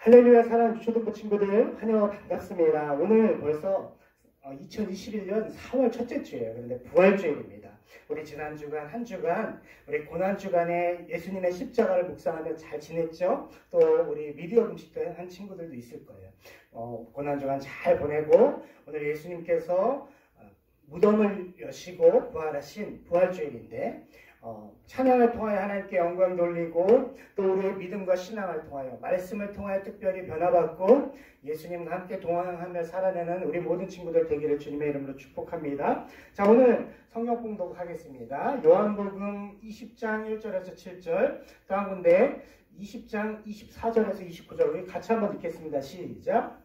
할렐루야 사랑하는 초등부 친구들 환영 반갑습니다. 오늘 벌써 2021년 4월 첫째 주예요. 그런데 부활주일입니다. 우리 지난 주간 한 주간 우리 고난 주간에 예수님의 십자가를 묵상하며 잘 지냈죠? 또 우리 미디어 금식도 한 친구들도 있을 거예요. 고난 주간 잘 보내고 오늘 예수님께서 무덤을 여시고 부활하신 부활주일인데 찬양을 통하여 하나님께 영광 돌리고 또 우리의 믿음과 신앙을 통하여 말씀을 통하여 특별히 변화받고 예수님과 함께 동행하며 살아내는 우리 모든 친구들 되기를 주님의 이름으로 축복합니다. 자, 오늘 성경 봉독하겠습니다. 요한복음 20장 1절에서 7절, 또 한 군데 20장 24절에서 29절 우리 같이 한번 읽겠습니다. 시작.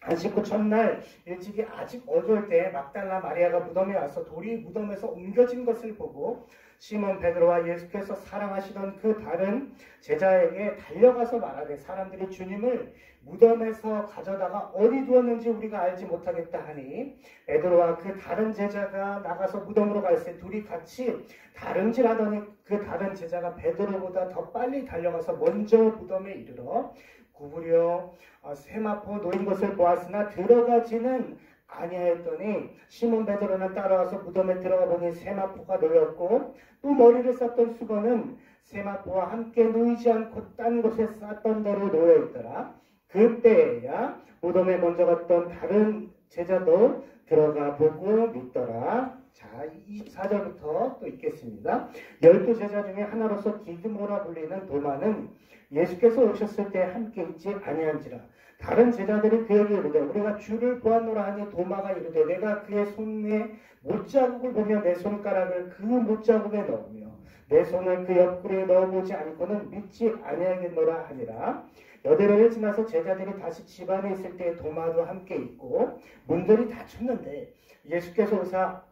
안식구 첫날 일찍이 아직 어두울 때 막달라 마리아가 무덤에 와서 돌이 무덤에서 옮겨진 것을 보고 시몬 베드로와 예수께서 사랑하시던 그 다른 제자에게 달려가서 말하되 사람들이 주님을 무덤에서 가져다가 어디 두었는지 우리가 알지 못하겠다 하니 베드로와 그 다른 제자가 나가서 무덤으로 갈새 둘이 같이 다름질하더니 그 다른 제자가 베드로보다 더 빨리 달려가서 먼저 무덤에 이르러 구부려 세마포 놓인 것을 보았으나 들어가지는 아니하였더니 시몬 베드로는 따라와서 무덤에 들어가 보니 세마포가 놓였고 또 머리를 썼던 수건은 세마포와 함께 놓이지 않고 딴 곳에 쌌던 대로 놓여있더라. 그때야 무덤에 먼저 갔던 다른 제자도 들어가 보고 믿더라. 자, 24절부터 또 읽겠습니다. 12제자 중에 하나로서 디드모라 불리는 도마는 예수께서 오셨을 때 함께 있지 아니한지라. 다른 제자들이 그에게 이르되 우리가 주를 보았노라 하니 도마가 이르되 내가 그의 손에 못자국을 보며 내 손가락을 그 못자국에 넣으며 내 손을 그 옆구리에 넣어보지 않고는 믿지 아니하겠노라 하니라. 여드레를 지나서 제자들이 다시 집안에 있을 때 도마도 함께 있고 문들이 닫혔는데 예수께서 오사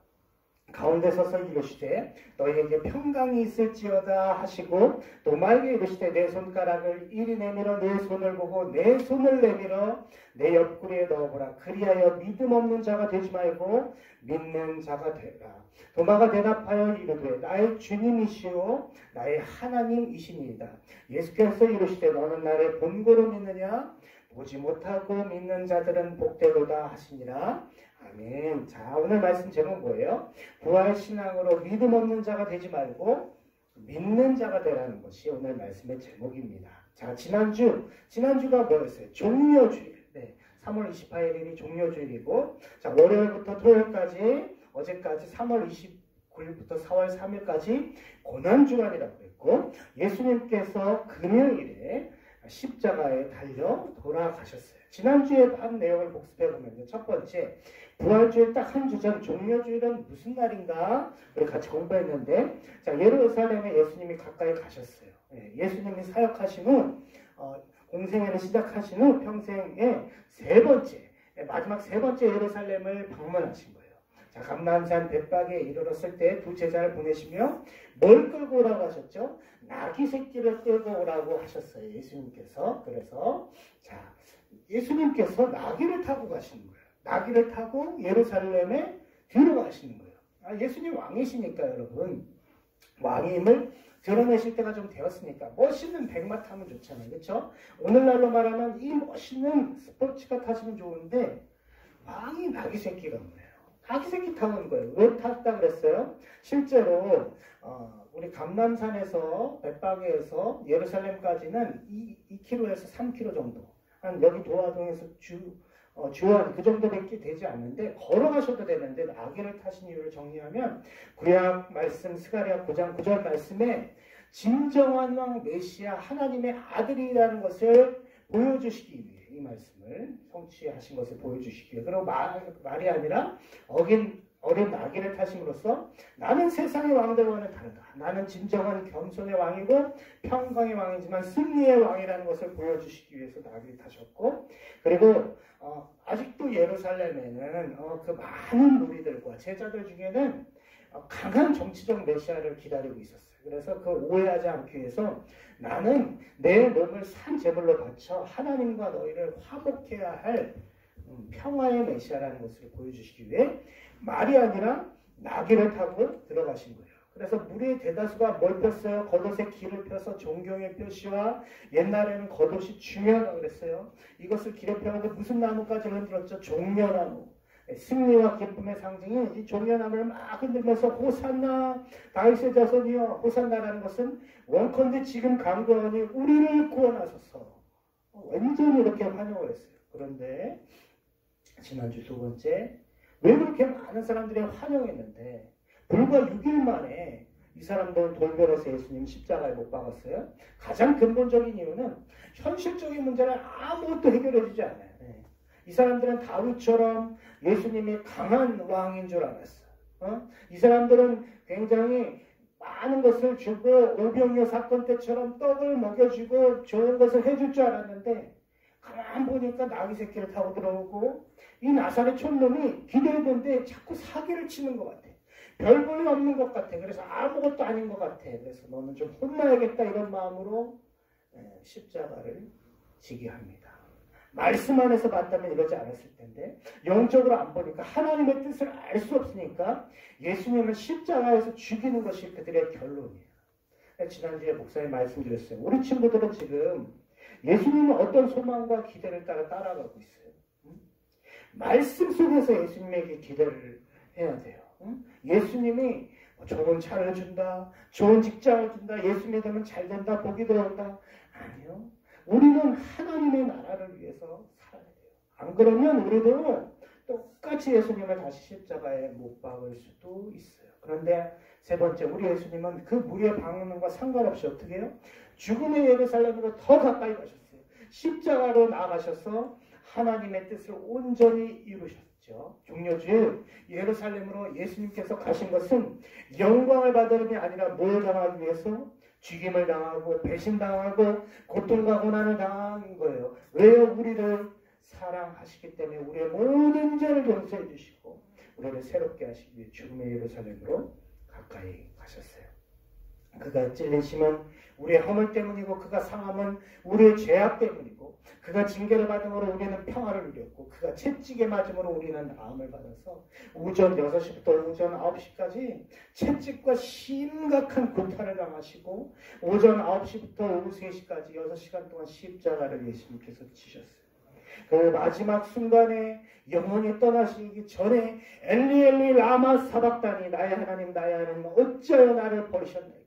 가운데 서서 이르시되 너희에게 평강이 있을지어다 하시고 도마에게 이르시되 내 손가락을 이리 내밀어 내 손을 보고 내 손을 내밀어 내 옆구리에 넣어보라. 그리하여 믿음 없는 자가 되지 말고 믿는 자가 되라. 도마가 대답하여 이르되 나의 주님이시오 나의 하나님이시니이다. 예수께서 이르시되 너는 나를 본고로 믿느냐? 보지 못하고 믿는 자들은 복되도다 하시니라. 아멘. 자, 오늘 말씀 제목 뭐예요? 부활신앙으로 믿음 없는 자가 되지 말고 믿는 자가 되라는 것이 오늘 말씀의 제목입니다. 자, 지난주가 뭐였어요? 종료주일. 네, 3월 28일이 종료주일이고, 자, 월요일부터 토요일까지, 어제까지 3월 29일부터 4월 3일까지 고난주간이라고 했고, 예수님께서 금요일에 십자가에 달려 돌아가셨어요. 지난주에 한 내용을 복습해보면 첫 번째, 부활주일 딱 한 주 전 종료주일은 무슨 날인가 우리 같이 공부했는데, 자, 예루살렘에 예수님이 가까이 가셨어요. 예수님이 사역하신 후 공생애를 시작하신 후 평생에 마지막 세 번째 예루살렘을 방문하신 거예요. 자, 감람산 벳박에 이르렀을 때 두 제자를 보내시며 뭘 끌고 오라고 하셨죠? 나귀 새끼를 끌고 오라고 하셨어요. 예수님께서. 그래서 자, 예수님께서 나귀를 타고 가시는 거예요. 나귀를 타고 예루살렘에 들어가시는 거예요. 예수님 왕이시니까 여러분. 왕임을 드러내실 때가 좀 되었으니까 멋있는 백마 타면 좋잖아요. 그렇죠? 오늘날로 말하면 이 멋있는 스포츠카 타시면 좋은데 왕이 나귀 새끼가 뭐예요? 나귀 새끼 타고 온 거예요. 왜 탔다 그랬어요? 실제로 우리 감람산에서 벳박에서 예루살렘까지는 2km에서 3km 정도, 한 여기 도화동에서 주원 그 정도밖에 되지 않는데 걸어가셔도 되는데 나귀를 타신 이유를 정리하면 구약 말씀 스가랴 9장 9절 말씀에 진정한 왕 메시아 하나님의 아들이라는 것을 보여주시기 위해 이 말씀을 성취하신 것을 보여주시기 위해, 그리고 말이 아니라 어린 나귀를 타심으로써 나는 세상의 왕들과는 다르다. 나는 진정한 겸손의 왕이고 평강의 왕이지만 승리의 왕이라는 것을 보여주시기 위해서 나귀를 타셨고, 그리고 아직도 예루살렘에는 그 많은 무리들과 제자들 중에는 강한 정치적 메시아를 기다리고 있었어요. 그래서 그 오해하지 않기 위해서 나는 내 몸을 산 제물로 바쳐 하나님과 너희를 화목해야 할 평화의 메시아라는 것을 보여주시기 위해 말이 아니라 나귀를 타고 들어가신 거예요. 그래서 무리의 대다수가 뭘 폈어요? 겉옷에 길을 펴서 존경의 표시와 옛날에는 겉옷이 중요하다고 그랬어요. 이것을 길에 펴는데 무슨 나무까지 흔들었죠? 종려나무. 승리와 기쁨의 상징인 이 종려나무를 막 흔들면서 호산나 다윗의 자손이여 호산나라는 것은 원컨대 지금 강구하니 우리를 구원하소서. 완전히 이렇게 환영을 했어요. 그런데 지난주 두 번째 왜 그렇게 많은 사람들이 환영했는데 불과 6일 만에 이 사람들은 돌변해서 예수님 십자가에 못 박았어요. 가장 근본적인 이유는 현실적인 문제는 아무것도 해결해 주지 않아요. 이 사람들은 다윗처럼 예수님이 강한 왕인 줄 알았어. 이 사람들은 굉장히 많은 것을 주고 오병이어 사건 때처럼 떡을 먹여주고 좋은 것을 해줄 줄 알았는데 가만 보니까 나귀 새끼를 타고 들어오고 이 나사렛 촌놈이 기대했는데 자꾸 사기를 치는 것 같아. 별 볼 일 없는 것 같아. 그래서 아무것도 아닌 것 같아. 그래서 너는 좀 혼나야겠다 이런 마음으로 십자가를 지게 합니다. 말씀 안에서 봤다면 이러지 않았을 텐데 영적으로 안 보니까 하나님의 뜻을 알 수 없으니까 예수님을 십자가에서 죽이는 것이 그들의 결론이에요. 지난주에 목사님 말씀드렸어요. 우리 친구들은 지금 예수님은 어떤 소망과 기대를 따라 따라가고 있어요. 말씀 속에서 예수님에게 기대를 해야 돼요. 예수님이 좋은 차를 준다, 좋은 직장을 준다, 예수 믿으면 잘 된다, 복이 들어온다. 아니요. 우리는 하나님의 나라를 위해서 살아야 돼요. 안 그러면 우리도 똑같이 예수님을 다시 십자가에 못 박을 수도 있어요. 그런데 세 번째, 우리 예수님은 그 무리의 방문과 상관없이 어떻게 해요? 죽음의 예루살렘으로 더 가까이 가셨어요. 십자가로 나아가셔서 하나님의 뜻을 온전히 이루셨죠. 종료주일 예루살렘으로 예수님께서 가신 것은 영광을 받으름이 아니라 뭘 당하기 위해서? 죽임을 당하고 배신당하고 고통과 고난을 당한 거예요. 왜요? 우리를 사랑하시기 때문에 우리의 모든 죄를 용서해 주시고 우리를 새롭게 하시기 위해 죽음의 예루살렘으로 가까이 가셨어요. 그가 찔리심은 우리의 허물 때문이고 그가 상함은 우리의 죄악 때문이고 그가 징계를 받음으로 우리는 평화를 누렸고 그가 채찍에 맞음으로 우리는 나음을 받아서 오전 6시부터 오전 9시까지 채찍과 심각한 고탄을 당하시고 오전 9시부터 오후 3시까지 6시간 동안 십자가를 예수님께서 지셨어요. 그 마지막 순간에 영원히 떠나시기 전에 엘리 엘리 라마 사박다니 나의 하나님 어찌하여 나를 버리셨나이까.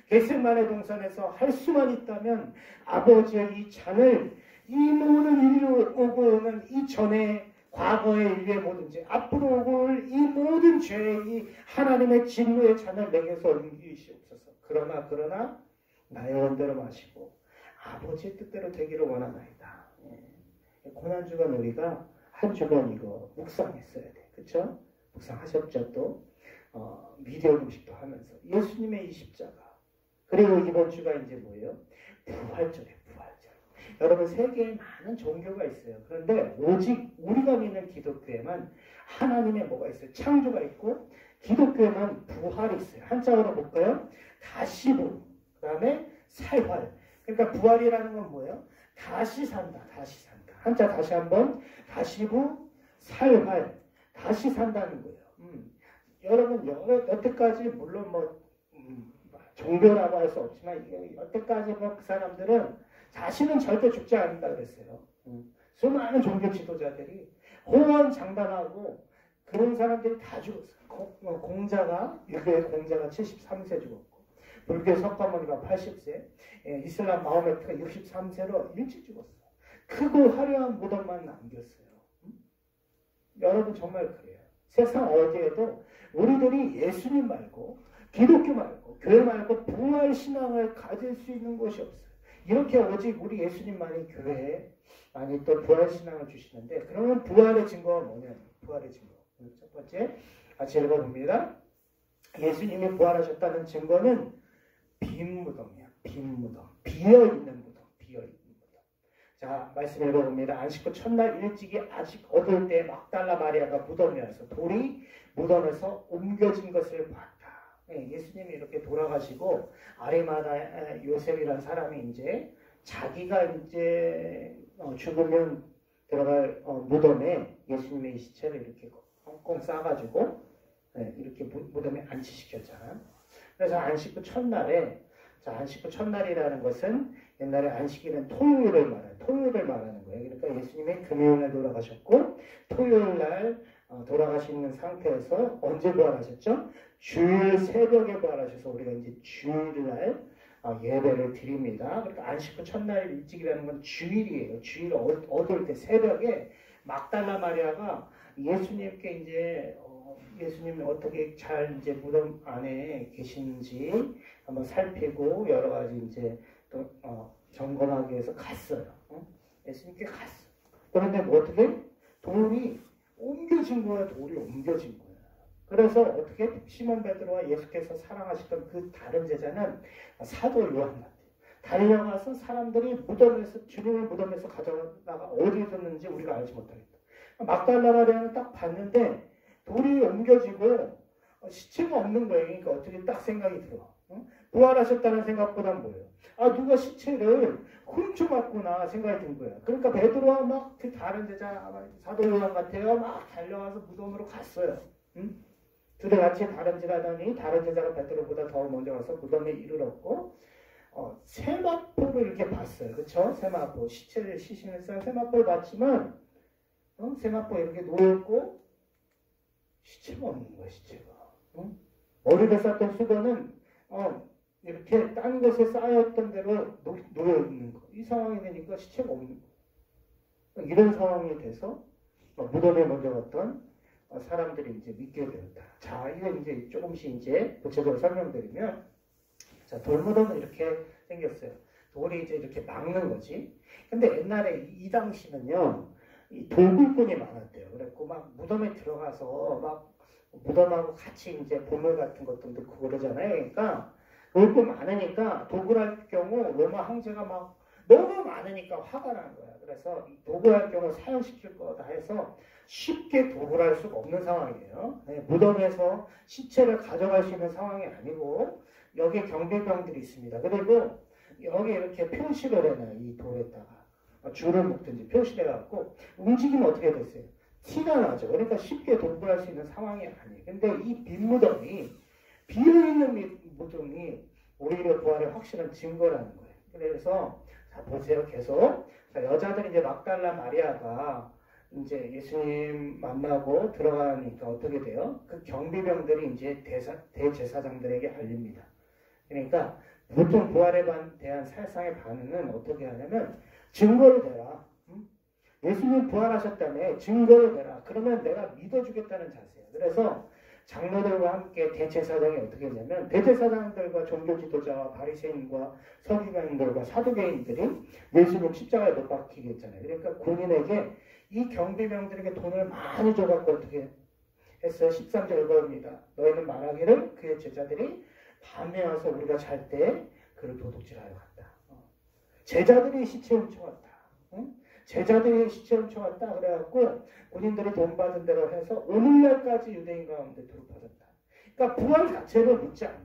겟세마네 동산에서 할 수만 있다면 아버지의 이 잔을 이 모든 이리로 오고 오는 이 전에 과거의 인류의 모든 죄 앞으로 오고 올 이 모든 죄의 이 하나님의 진노의 잔을 내게서 옮기시옵소서. 그러나 나의 원대로 마시고 아버지의 뜻대로 되기를 원하나이다. 고난주간 우리가 한 주간 이거 묵상했어야 돼. 그쵸? 묵상하셨죠? 또 미디어 음식도 하면서 예수님의 이 십자가 그리고 이번 주가 이제 뭐예요? 부활절이에요. 부활절. 여러분 세계에 많은 종교가 있어요. 그런데 오직 우리가 믿는 기독교에만 하나님의 뭐가 있어요? 창조가 있고 기독교에만 부활이 있어요. 한자어로 볼까요? 다시부 그 다음에 살활. 그러니까 부활이라는 건 뭐예요? 다시 산다. 다시 산다. 한자 다시 한번 다시부 살활 다시 산다는 거예요. 여러분 여태까지 물론 종교라고 할 수 없지만 여태까지 그 사람들은 자신은 절대 죽지 않는다 그랬어요. 수많은 종교 지도자들이 호언장담하고 그런 사람들이 다 죽었어요. 공자가 유교의 공자가 73세 죽었고 불교 석가모니가 80세 이슬람 마호메트가 63세로 일찍 죽었어요. 크고 화려한 무덤만 남겼어요. 여러분 정말 그래요. 세상 어디에도 우리들이 예수님 말고 기독교 말고 교회 말고 부활 신앙을 가질 수 있는 곳이 없어요. 이렇게 오직 우리 예수님만이 교회에 많이 또 부활 신앙을 주시는데 그러면 부활의 증거가 뭐냐면 부활의 증거. 첫 번째 같이 읽어봅니다. 예수님이 부활하셨다는 증거는 빈 무덤이야. 빈 무덤. 비어있는 무덤. 비어있는 무덤. 자, 말씀 읽어봅니다. 안식 후 첫날 일찍이 아직 어두울 때 막달라 마리아가 무덤에 와서 돌이 무덤에서 옮겨진 것을 봤다. 예수님이 이렇게 돌아가시고 아리마다 요셉이라는 사람이 이제 자기가 이제 죽으면 들어갈 무덤에 예수님의 시체를 이렇게 꽁꽁 싸가지고 이렇게 무덤에 안치시켰잖아. 그래서 안식 후 첫날에, 자, 안식 후 첫날이라는 것은 옛날에 안식일은 토요일을 말하는 거예요. 그러니까 예수님이 금요일날 돌아가셨고 토요일날 돌아가시는 상태에서 언제 부활하셨죠? 주일 새벽에 부활하셔서 우리가 이제 주일날 예배를 드립니다. 그러니까 안식 후 첫날 일찍이라는 건 주일이에요. 주일 얻을 때 새벽에 막달라 마리아가 예수님께 이제 예수님이 어떻게 잘 이제 무덤 안에 계신지 한번 살피고 여러 가지 이제 또 점검하기 위해서 갔어요. 예수님께 갔어. 그런데 뭐 어떻게 돌이 옮겨진 거야. 돌이 옮겨진 거야. 그래서 어떻게 시몬 베드로와 예수께서 사랑하시던 그 다른 제자는 사도 요한 같아요. 달려가서 사람들이 무덤에서 주님을 무덤에서 가져다가 어디에 뒀는지 우리가 알지 못하겠다. 막달라 마리아는 딱 봤는데 돌이 옮겨지고 시체가 없는 거예요. 그러니까 어떻게 딱 생각이 들어. 부활하셨다는 생각보단 뭐예요? 누가 시체를 훔쳐갔구나 생각이 든 거야. 그러니까 베드로와 막 그 다른 제자 사도 요한 같아요. 막 달려가서 무덤으로 갔어요. 둘이 같이 다름질하더니 다른 제자가 베드로보다 더 먼저 가서 무덤에 이르렀고 세마포를 이렇게 봤어요. 그렇죠? 세마포 시체를 시신을 세마포를 봤지만 세마포에 이렇게 누워있고 시체가 없는 거야. 시체가. 머리를 쌌던 수건은 이렇게 딴 곳에 쌓였던 대로 누워있는 거. 이 상황이 되니까 시체가 없는 거. 이런 상황이 돼서 무덤에 먼저 갔던 사람들이 이제 믿게 되었다. 자, 이거 이제 조금씩 이제 구체적으로 설명드리면, 자, 돌무덤은 이렇게 생겼어요. 돌이 이제 이렇게 막는 거지. 근데 옛날에 이 당시는요, 이 돌굴꾼이 많았대요. 그래갖고 막 무덤에 들어가서 막 무덤하고 같이 이제 보물 같은 것도 넣고 그러잖아요. 그러니까 돌고 많으니까 도굴할 경우 로마 황제가 막 너무 많으니까 화가 난 거야. 그래서 도굴할 경우 사형시킬 거다 해서 쉽게 도굴할 수가 없는 상황이에요. 무덤에서 시체를 가져갈 수 있는 상황이 아니고 여기 경비병들이 있습니다. 그리고 여기 이렇게 표시를 해놔요. 이 돌에다가 줄을 묶든지 표시를 해갖고 움직이면 어떻게 됐어요? 티가 나죠. 그러니까 쉽게 도굴할 수 있는 상황이 아니에요. 근데 이 빈 무덤이 비어있는 무덤이 오히려 부활의 확실한 증거라는 거예요. 그래서 자 보세요. 계속 자, 여자들이 이제 막달라 마리아가 이제 예수님 만나고 들어가니까 어떻게 돼요? 그 경비병들이 이제 대제사장들에게 알립니다. 그러니까 보통 부활에 대한 사상의 반응은 어떻게 하냐면 증거를 대라. 예수님 부활하셨다며 증거를 대라. 그러면 내가 믿어주겠다는 자세예요. 그래서 장로들과 함께 대제사장이 어떻게 했냐면 대제사장들과 종교 지도자와 바리새인과 서기관들과 사두개인들이 예수님 십자가에 못 박히게 했잖아요. 그러니까 군인에게 이 경비병들에게 돈을 많이 줘갖고 어떻게 했어요? 13절 읽어봅니다. 너희는 말하기를 그의 제자들이 밤에 와서 우리가 잘 때 그를 도둑질하여 갔다. 제자들이 시체 훔쳐갔다. 제자들이 시체 훔쳐갔다. 그래갖고 군인들이 돈 받은 대로 해서 오늘날까지 유대인 가운데 두루퍼졌다. 그러니까 부활 자체를 믿지 않는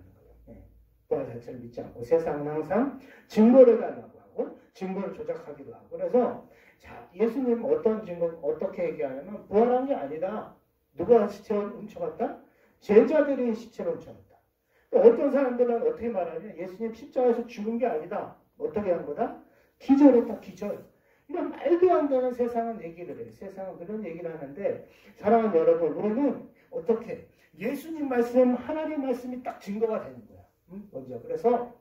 거예요. 부활 자체를 믿지 않고 세상은 항상 증거를 달라고 하고 증거를 조작하기도 하고. 그래서 자 예수님 어떤 증거 어떻게 얘기하냐면 부활한 게 아니다. 누가 시체를 훔쳐갔다? 제자들이 시체를 훔쳐갔다. 어떤 사람들은 어떻게 말하냐면 예수님 십자가에서 죽은 게 아니다. 어떻게 한 거다? 기절했다. 기절. 이런 말도 안 되는 세상은 얘기를 해요. 세상은 그런 얘기를 하는데 사랑하는 여러분 우리는 어떻게 예수님 말씀 하나님 말씀이 딱 증거가 되는 거야. 먼저 그래서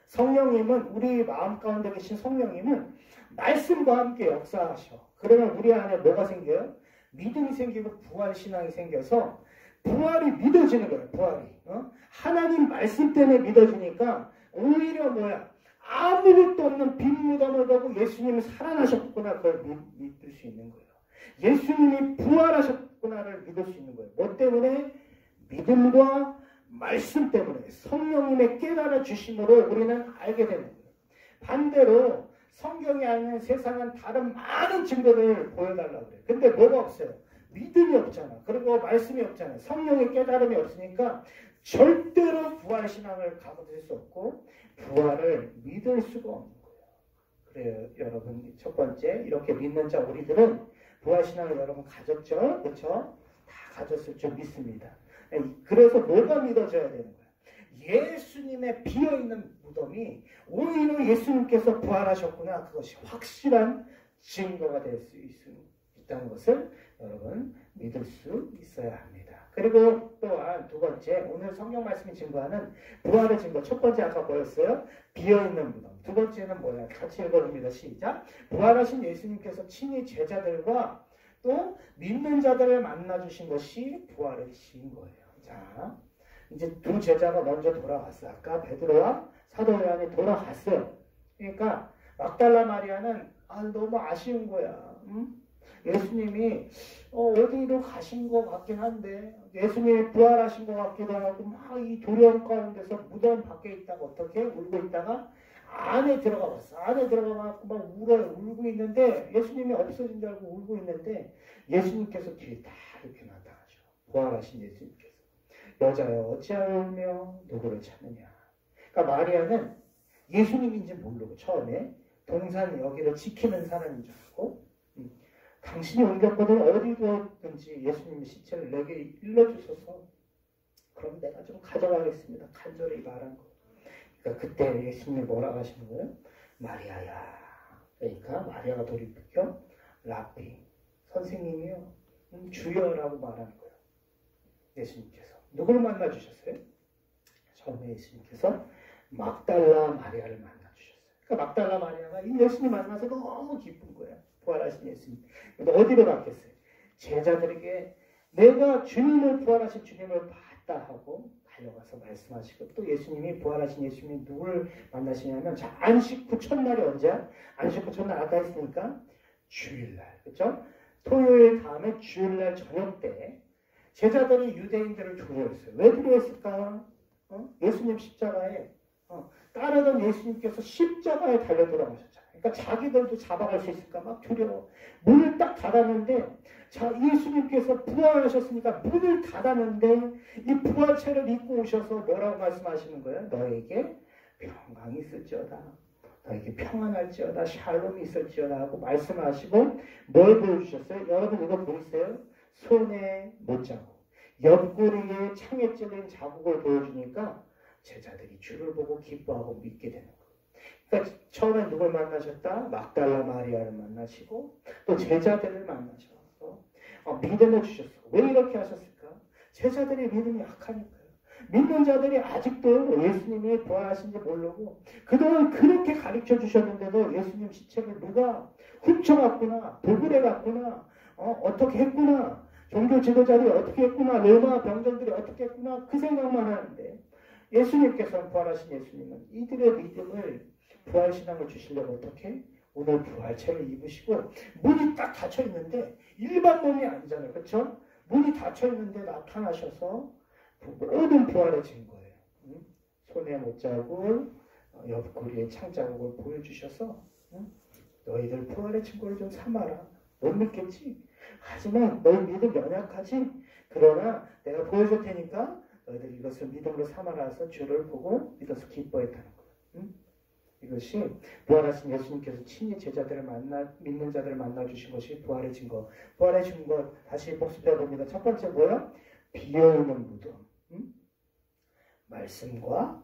성령님은 우리 마음 가운데 계신 성령님은 말씀과 함께 역사하셔. 그러면 우리 안에 뭐가 생겨요? 믿음이 생기고 부활 신앙이 생겨서 부활이 믿어지는 거예요. 부활이. 하나님 말씀 때문에 믿어지니까 오히려 뭐야? 아무것도 없는 빈 무덤을 보고 예수님이 살아나셨구나 그걸 믿을 수 있는 거예요. 예수님이 부활하셨구나를 믿을 수 있는 거예요. 뭐 때문에? 믿음과 말씀 때문에 성령님의 깨달아 주심으로 우리는 알게 되는 거예요. 반대로 성경이 아닌 세상은 다른 많은 증거를 보여달라고 그래요. 근데 뭐가 없어요? 믿음이 없잖아. 그리고 말씀이 없잖아. 성령의 깨달음이 없으니까 절대로 부활신앙을 가질 수 없고 부활을 믿을 수가 없는 거예요. 그래요. 여러분 첫 번째 이렇게 믿는 자 우리들은 부활신앙을 여러분 가졌죠? 그렇죠? 다 가졌을 줄 믿습니다. 그래서 뭐가 믿어져야 되는 거야? 예수님의 비어있는 무덤이 오히려 예수님께서 부활하셨구나, 그것이 확실한 증거가 될 수 있다는 것을 여러분 믿을 수 있어야 합니다. 그리고 또한 두 번째, 오늘 성경 말씀이 증거하는 부활의 증거. 첫 번째 아까 뭐였어요? 비어있는 무덤. 두 번째는 뭐야? 같이 읽어봅니다. 시작. 부활하신 예수님께서 친히 제자들과 또 믿는 자들을 만나주신 것이 부활의 증거예요. 자, 이제 두 제자가 먼저 돌아갔어요. 아까 베드로와 사도 요한이 돌아갔어요. 그러니까 막달라 마리아는 너무 아쉬운 거야. 예수님이 어디로 가신 것 같긴 한데, 예수님이 부활하신 것 같기도 하고 막 이 두려움 가운데서 무덤 밖에 있다가 어떻게 울고 있다가 안에 들어가 봤어. 안에 들어가 막 울고 있는데, 예수님이 없어진 줄 알고 울고 있는데 예수님께서 뒤에 다 이렇게 나타나죠. 부활하신 예수님께서. 여자여 어찌하여 울며 누구를 찾느냐. 그러니까 마리아는 예수님인지 모르고 처음에 동산 여기를 지키는 사람인 줄 알고, 당신이 옮겼거든 어디 두었든지 예수님의 시체를 내게 일러주셔서 그럼 내가 좀 가져가겠습니다. 간절히 말한 거. 그러니까 그때 예수님이 뭐라고 하시는 거예요? 마리아야. 그러니까 마리아가 돌이켜 라비, 선생님이요, 주여라고 말하는 거예요. 예수님께서 누구를 만나주셨어요? 처음에 예수님께서 막달라 마리아를 만나주셨어요. 그러니까 막달라 마리아가 이 예수님 만나서 너무 기쁜 거예요. 부활하신 예수님. 근데 어디로 갔겠어요? 제자들에게 내가 주님을, 부활하신 주님을 봤다 하고 달려가서 말씀하시고, 또 예수님이, 부활하신 예수님이 누구를 만나시냐면, 자, 안식 후 첫날이 언제야? 안식 후 첫날 아까 했으니까 주일날, 그렇죠? 토요일 다음에 주일날 저녁 때 제자들이 유대인들을 두려워했어요. 왜 두려워했을까? 예수님 십자가에 따르던 예수님께서 십자가에 달려 돌아가셨잖아요. 그러니까 자기들도 잡아갈 수 있을까 막 두려워. 문을 딱 닫았는데, 자, 예수님께서 부활하셨으니까 문을 닫았는데 이 부활체를 입고 오셔서 뭐라고 말씀하시는 거예요? 너에게 평강이 있을지어다. 너에게 평안할지어다. 샬롬이 있을지어다 하고 말씀하시고 뭘 보여주셨어요? 여러분 이거 보이세요? 손에 못자국, 옆구리에 창에 찔린 자국을 보여주니까 제자들이 주를 보고 기뻐하고 믿게 되는 거예요. 그러니까 처음에 누굴 만나셨다? 막달라 마리아를 만나시고 또 제자들을 만나셔서 믿음을 주셨어. 왜 이렇게 하셨을까? 제자들의 믿음이 약하니까요. 믿는 자들이 아직도 예수님이 부활하신지 모르고 그동안 그렇게 가르쳐 주셨는데도 예수님 시체를 누가 훔쳐갔구나, 도굴해 갔구나, 어떻게 했구나, 종교 지도자들이 어떻게 했구나, 로마 병정들이 어떻게 했구나, 그 생각만 하는데, 예수님께서, 부활하신 예수님은 이들의 믿음을, 부활신앙을 주시려고 어떻게? 오늘 부활체를 입으시고 문이 딱 닫혀 있는데, 일반 문이 아니잖아요. 그렇죠? 문이 닫혀 있는데 나타나셔서 모든 부활의 증거예요. 손에 못자국, 옆구리에 창자국을 보여주셔서 너희들 부활의 증거를 좀 삼아라. 못 믿겠지? 하지만 너희 믿음 연약하지? 그러나 내가 보여줄 테니까 너희들 이것을 믿음으로 삼아라 해서 주를 보고 믿어서 기뻐했다는 거예요. 이것이 부활하신 예수님께서 친히 제자들을 믿는 자들을 만나주신 것이 부활의 증거. 부활의 증거 다시 복습해 봅니다. 첫 번째 뭐야? 비어있는 무덤. 말씀과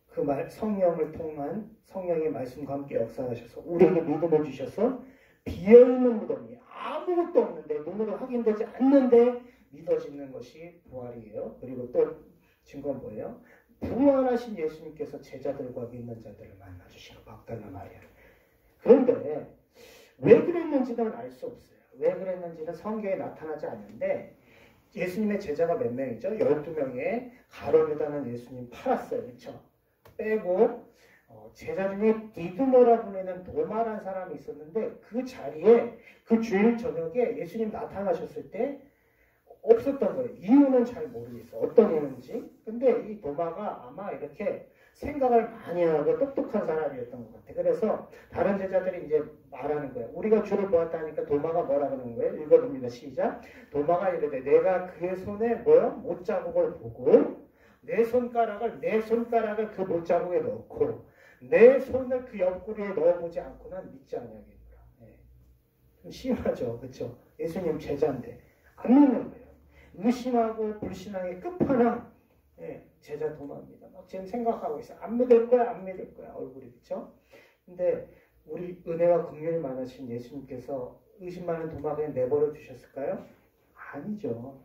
그 성령을 통한 성령의 말씀과 함께 역사하셔서 우리에게 믿음을 주셔서 비어있는 무덤이 아무것도 없는데, 눈으로 확인되지 않는데 믿어지는 것이 부활이에요. 그리고 또 증거는 뭐예요? 부활하신 예수님께서 제자들과 믿는 자들을 만나주시고 막달라 마리아. 그런데 왜 그랬는지는 알 수 없어요. 왜 그랬는지는 성경에 나타나지 않는데, 예수님의 제자가 몇 명이죠? 12명의 가룟유다는 예수님 팔았어요. 그렇죠? 빼고 제자 중에 디두모라 불리는 도마라는 사람이 있었는데, 그 자리에 그 주일 저녁에 예수님 나타나셨을 때 없었던 거예요. 이유는 잘 모르겠어요. 어떤 이유인지. 근데 이 도마가 아마 이렇게 생각을 많이 하고 똑똑한 사람이었던 것 같아요. 그래서 다른 제자들이 이제 말하는 거예요. 우리가 주를 보았다니까 도마가 뭐라 그러는 거예요? 읽어봅니다. 시작. 도마가 이르되 내가 그의 손에 못자국을 보고 내 손가락을 그 못자국에 넣고 내 손을 그 옆구리에 넣어보지 않고는 믿지 않냐겠노라. 네. 좀 심하죠. 그렇죠? 예수님 제자인데 안 믿는 거예요. 의심하고 불신앙의 끝판왕, 예, 제자 도마입니다. 막 지금 생각하고 있어요. 안 믿을 거야, 안 믿을 거야. 얼굴이 그렇죠? 근데 우리 은혜와 긍휼이 많으신 예수님께서 의심 많은 도마 그냥 내버려 두셨을까요? 아니죠.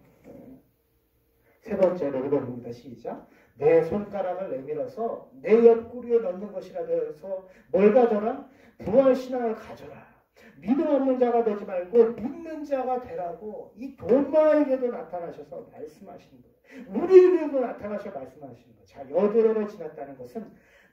세 번째로 읽어봅니다. 시작. 내 손가락을 내밀어서 내 옆구리에 넣는 것이라도 해서 뭘 가져라? 부활신앙을 가져라. 믿음 없는 자가 되지 말고 믿는 자가 되라고 이 도마에게도 나타나셔서 말씀하시는 거예요. 우리에게도 나타나셔서 말씀하시는 거예요. 자, 여드레를 지났다는 것은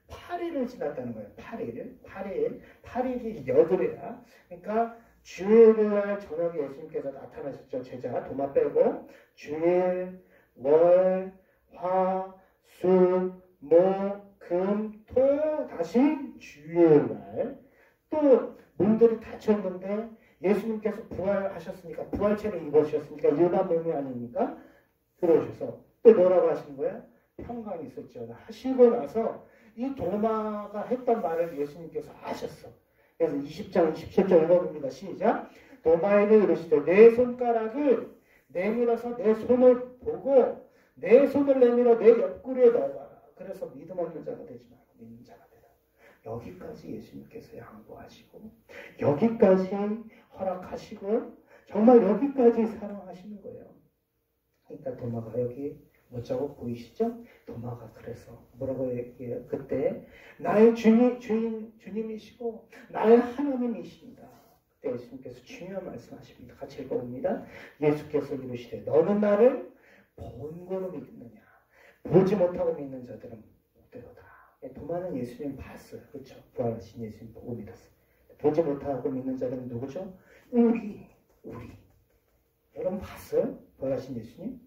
8일을 지났다는 거예요. 8일이 여드레야. 그러니까 주일날 저녁에 예수님께서 나타나셨죠. 제자 도마 빼고 주일, 월, 화, 수, 목, 금, 토 다시 주일날 또 몸들이 다쳤는데 예수님께서 부활하셨으니까 부활체를 입으셨으니까 일반 몸이 아니니까 들어오셔서 또 뭐라고 하신 거예요? 평강이 있었죠. 하시고 나서 이 도마가 했던 말을 예수님께서 하셨어. 그래서 20장 27절 읽어봅니다. 시작. 도마에게 이르시되 내 손가락을 내밀어서 내 손을 보고 내 손을 내밀어 내 옆구리에 넣어봐라. 그래서 믿음 없는 자가 되지 말고 믿는 자가 되라. 여기까지 예수님께서 양보하시고 여기까지 허락하시고 정말 여기까지 사랑하시는 거예요. 그러니까 도마가 여기 뭐자고 보이시죠? 도마가 그래서 뭐라고 얘기해요? 그때 나의 주님이시고 나의 하나님이십니다. 그때 예수님께서 중요한 말씀하십니다. 같이 읽어봅니다. 예수께서 이르시되 너는 나를 본고로 믿느냐? 보지 못하고 믿는 자들은 못되도다. 도마는 예수님 봤어요. 그렇죠? 부활하신 예수님 보고 믿었어요. 보지 못하고 믿는 자들은 누구죠? 우리. 여러분 봤어요? 부활하신 예수님?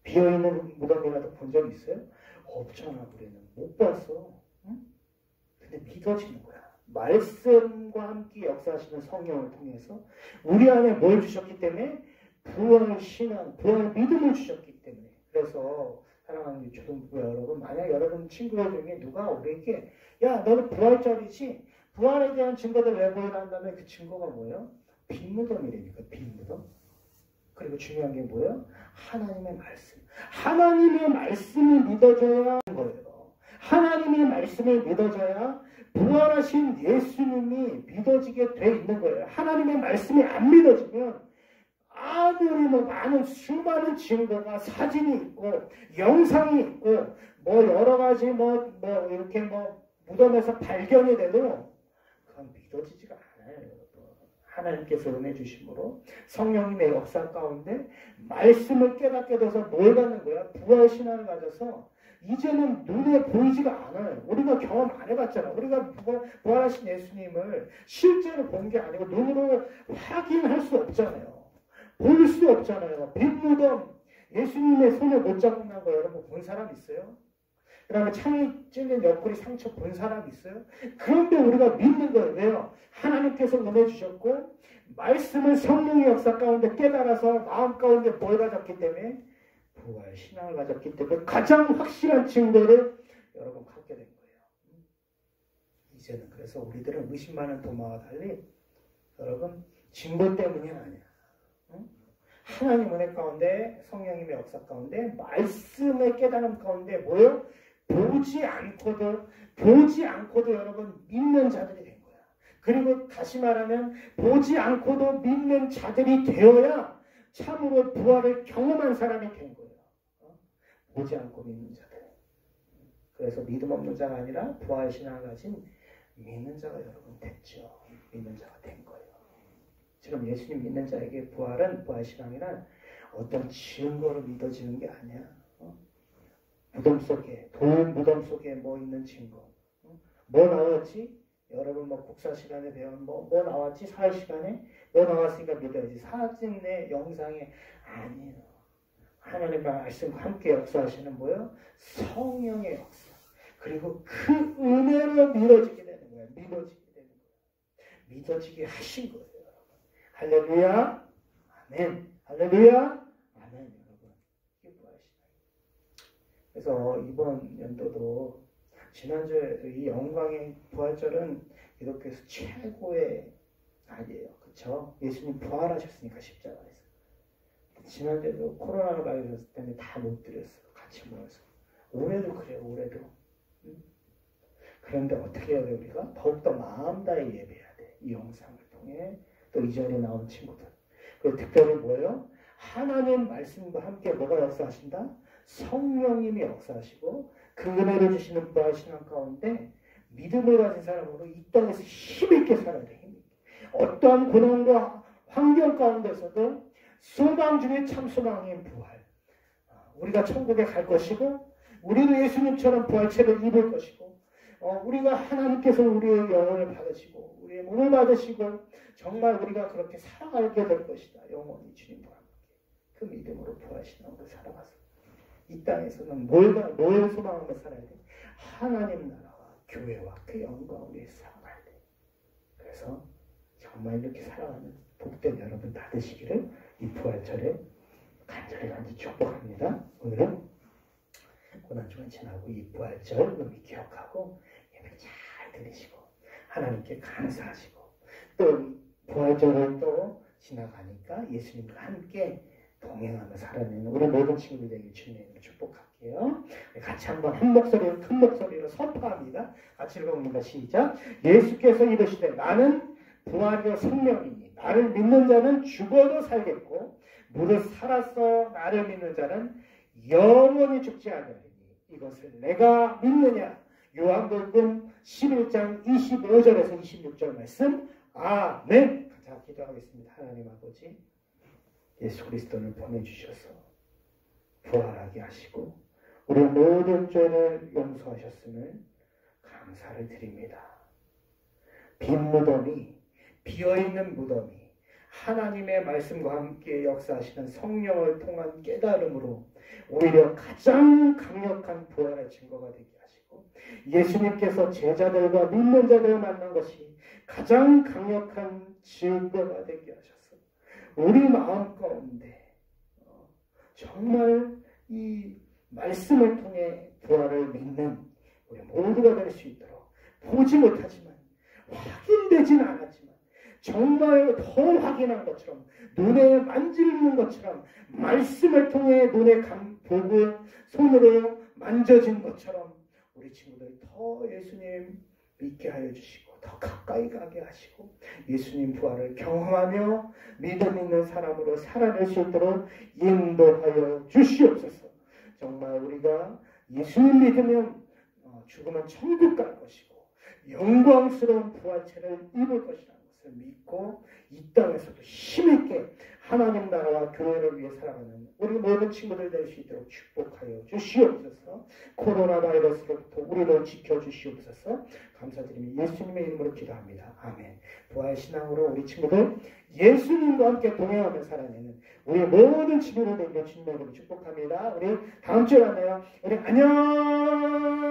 비어있는 무덤이라도 본 적 있어요? 없잖아. 우리는 못 봤어. 응? 근데 믿어지는 거야. 말씀과 함께 역사하시는 성령을 통해서 우리 안에 뭘 주셨기 때문에 부활 신앙, 부활 믿음을 주셨기 때문에. 그래서 사랑하는 초등부 여러분, 만약 여러분 친구들 중에 누가 우리에게 야 너는 부활절이지? 부활에 대한 증거를 내보이라 한다면 그 증거가 뭐예요? 빈무덤이라니까. 빈무덤. 그리고 중요한 게 뭐예요? 하나님의 말씀. 하나님의 말씀이 믿어져야 하는 거예요. 하나님의 말씀을 믿어져야 부활하신 예수님이 믿어지게 돼 있는 거예요. 하나님의 말씀이 안 믿어지면 아무리 많은 수많은 증거가 사진이 있고 영상이 있고 여러 가지 이렇게 무덤에서 발견이 돼도 그건 믿어지지가 않아요. 하나님께서 은혜 주심으로 성령님의 역사 가운데 말씀을 깨닫게 돼서 뭘 갖는 거야? 부활신앙을 가져서 이제는 눈에 보이지가 않아요. 우리가 경험 안 해봤잖아. 우리가 부활하신 예수님을 실제로 본 게 아니고 눈으로 확인할 수 없잖아요. 볼 수 없잖아요. 빈무덤 예수님의 손을 못 잡고 난 거 여러분 본 사람 있어요? 그 다음에 창이 찔린 옆구리 상처 본 사람 있어요? 그런데 우리가 믿는 거예요. 왜요? 하나님께서 은혜 주셨고 말씀을 성령의 역사 가운데 깨달아서 마음 가운데 뭘 가졌기 때문에 부활 신앙을 가졌기 때문에 가장 확실한 증거를 여러분 갖게 된 거예요. 이제는 그래서 우리들은 의심 많은 도마와 달리 여러분 증거 때문이 아니야. 하나님 은혜 가운데 성령님의 역사 가운데 말씀의 깨달음 가운데 뭐예요? 보지 않고도 여러분 믿는 자들이 된 거야. 그리고 다시 말하면 보지 않고도 믿는 자들이 되어야 참으로 부활을 경험한 사람이 된 거예요. 보지 않고 믿는 자들. 그래서 믿음 없는 자가 아니라 부활 신앙을 가진 믿는 자가 여러분 됐죠. 믿는 자가 된 거예요. 지금 예수님 믿는 자에게 부활 신앙이란 어떤 증거로 믿어지는 게 아니야. 무덤 속에, 돌 무덤 속에 있는 증거. 뭐 나왔지? 여러분 국사 시간에 배운 뭐 나왔지? 사회 시간에 뭐 나왔으니까 믿어야지. 사진에, 영상에 아니에요. 하나님의 말씀과 함께 역사하시는 뭐예요? 성령의 역사. 그리고 그 은혜로 믿어지게 되는 거예요. 믿어지게 하신 거예요. 할렐루야. 아멘. 할렐루야. 아멘. 여러분. 이게 부활신앙. 그래서 이번 연도도 지난주에 이 영광의 부활절은 기독교에서 최고의 날이에요. 그렇죠? 예수님 부활하셨으니까 십자가에서. 지난주에도 코로나 바이러스 때문에 다 못 드렸어요. 같이 모여서. 올해도 그래요, 올해도. 그런데 어떻게 해야 돼, 우리가? 더욱더 마음 다해 예배해야 돼. 이 영상을 통해. 또 이 자리에 나온 친구들. 그리고 특별히 뭐예요? 하나님 말씀과 함께 뭐가 역사하신다? 성령님이 역사하시고 그 은혜를 주시는 부활신앙 가운데 믿음을 가진 사람으로 이 땅에서 힘있게 살아야 돼. 힘있게. 어떠한 고난과 환경 가운데서도 소망 중에 참 소망인 부활. 우리가 천국에 갈 것이고 우리도 예수님처럼 부활체를 입을 것이고 우리가 하나님께서 우리의 영혼을 받으시고 우리의 몸을 받으시고 정말 우리가 그렇게 살아가게 될 것이다. 영원히 주님과 함께. 그 믿음으로 부활신앙으로 살아가서 이 땅에서는 뭘 소망하며 살아야 돼? 하나님 나라와 교회와 그 영광을 위해서 살아가야 돼. 그래서 정말 이렇게 살아가는 복된 여러분 다 되시기를 이 부활절에 간절히 축복합니다. 오늘은 고난주간 지나고 이 부활절 우리 기억하고 예배 잘 드리시고 하나님께 감사하시고 또 부활절을 또 지나가니까 예수님과 함께 동행하며 살아내는 우리 모든 친구들 되길 주님을 축복할게요. 같이 한번 한 목소리로 큰 목소리로 선포합니다. 같이 읽어봅니다. 시작. 예수께서 이르시되 나는 부활이요 생명이니 나를 믿는 자는 죽어도 살겠고 무릇 살아서 나를 믿는 자는 영원히 죽지 않으리니 이것을 내가 믿느냐. 요한복음 11장 25절에서 26절 말씀. 아멘. 자, 기도하겠습니다. 하나님 아버지 예수 그리스도를 보내주셔서 부활하게 하시고 우리 모든 죄를 용서하셨음을 감사를 드립니다. 빈 무덤이 비어있는 무덤이 하나님의 말씀과 함께 역사하시는 성령을 통한 깨달음으로 오히려 가장 강력한 부활의 증거가 되게 하시고 예수님께서 제자들과 믿는 자들을 만난 것이 가장 강력한 증거가 되게 하셔서 우리 마음 가운데 정말 이 말씀을 통해 부활을 믿는 우리 모두가 될 수 있도록 보지 못하지만 확인되지는 않았지만 정말 더 확인한 것처럼 눈에 만지는 것처럼 말씀을 통해 눈에 보고 손으로 만져진 것처럼 우리 친구들이 더 예수님 믿게 하여 주시고 더 가까이 가게 하시고 예수님 부활을 경험하며 믿음 있는 사람으로 살아낼 수 있도록 인도하여 주시옵소서. 정말 우리가 예수님 믿으면 죽으면 천국 갈 것이고 영광스러운 부활체를 입을 것이라는 것을 믿고 이 땅에서도 힘있게 하나님 나라와 교회를 위해 살아가는 우리 모든 친구들 될 수 있도록 축복하여 주시옵소서. 코로나 바이러스로부터 우리를 지켜주시옵소서. 감사드리며 예수님의 이름으로 기도합니다. 아멘. 부활신앙으로 우리 친구들 예수님과 함께 동행하며 살아내는 우리 모든 친구들 되기를 주님의 이름으로 축복합니다. 우리 다음 주에 만나요. 우리 안녕.